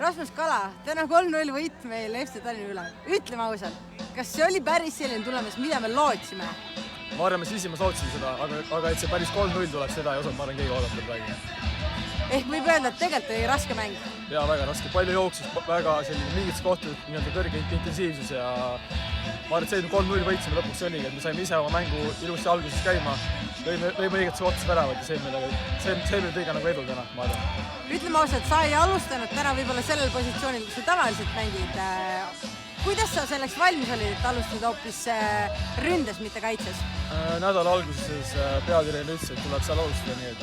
Rasmus Kala, täna 3-0 võit meil FC Tallinna üle. Ütleme ausalt, kas see oli päris selline tulemus, mida me lootsime? Ma arvan, me sisimas lootsime seda, aga et see päris 3-0 tuleb, seda ei osanud, ma arvan, keegi oodata praegu. Ehk võib öelda, et tegelikult oli raske mäng. Jaa, väga raske. Palju jooksus, väga selline mingites kohtades kõrge intensiivsus ja ma arvan, et see 3-0 võitsime lõpuks oligi, et me saime ise oma mängu ilusti alguses käima, lõime õigetuse otsa väravat ja see meil tõiga nagu edu täna, ma arvan. Ütleme ausalt, sa ei alustanud täna võib-olla sellel positsioonil, kus sa tavaliselt mängid. Kuidas sa selleks valmis olid, et alustasid hoopis ründes, mitte kaitses? Nädala alguses peatreener ütles, et tuleb seal alustada, nii et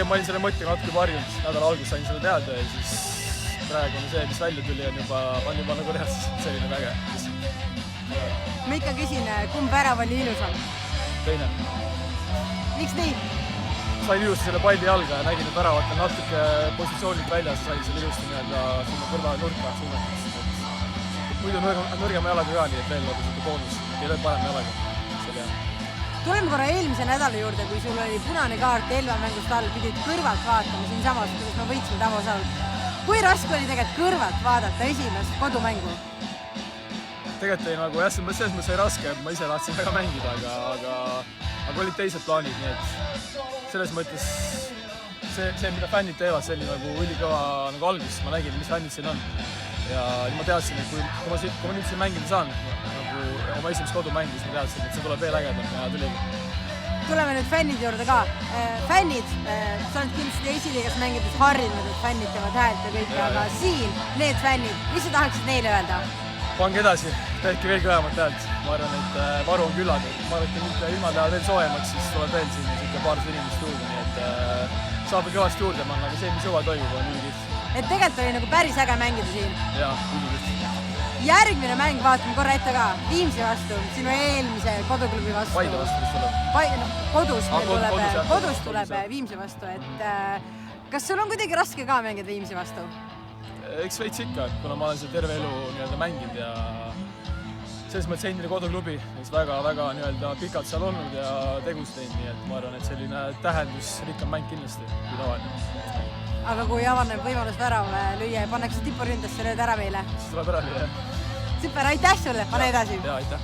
ma olin selle mõttega natuke varjunud. Nädala alguses sain seda teada ja siis praegu on see, mis välja tuli, on juba nagu reaalselt selline väge. Ma ikka küsin, kumb värav oli ilusam? Teine. Miks nii? Sain ilusti selle palli jalga ja nägin, et väravat on natuke positsioonilt väljas ja sain selle ilusti sinna kõrva nurka suunatud. Muidu nõrgema jalaga ka, nii et veel nagu boonus, ei lööb parem jalaga. Tuleme korra eelmise nädala juurde, kui sul oli punane kaart Elva mängust all, pidid kõrvalt vaatama siin samas, kuidas me võitsime tavaosalt. Kui raske oli tegelikult kõrvalt vaadata esimest kodumängu? Tegelikult ei nagu, jah, selles mõttes oli raske, ma ise tahtsin väga mängida, aga olid teised plaanid, nii et selles mõttes see mida fännid teevad, see oli nagu ülikõva nagu alguses, ma nägin, mis fännid siin on. Ja ma teadsin, et kui ma nüüd siin mängida saan, nagu oma esimest kodumäng, siis ma teadsin, et see tuleb veel ägedam ja tuligi. Tuleme nüüd fännid juurde ka. Fännid, sa oled kindlasti esiliigas mängides harjunud, et fännid teevad häält ja kõik, aga siin need fännid, mis sa tahaksid neile öelda? Pange edasi, tehke veel kõvemat häält. Ma arvan, et varu on küllad. Ma arvan, et nüüd ilmad lähevad veel soojemaks, siis tuleb veel siin paarsada inimest juurde, nii et saab kõvasti juurde manna, aga see, mis juba toimub, on ülikõht. Et tegelikult oli nagu päris äge mängida siin. Jaa, ülikõht. Järgmine mäng vaatame korra ette ka. Viimsi vastu, sinu eelmise koduklubi vastu. Paide vastu, mis tuleb? Kodus tuleb Viimsi vastu. Kas sul on kuidagi raske ka mängida Viimsi vastu? Eks veits ikka, kuna ma olen seal terve elu mänginud ja selles mõttes endine koduklubi, mis väga pikalt seal olnud ja tegus teinud, nii et ma arvan, et selline tähendusrikkam mäng kindlasti kui tavaline. Aga kui avaneb võimalus värav lüüa ja pannakse tipuründesse, lööd ära meile? Siis tuleb ära lüüa. Super, aitäh sulle, pane edasi! Jaa, aitäh!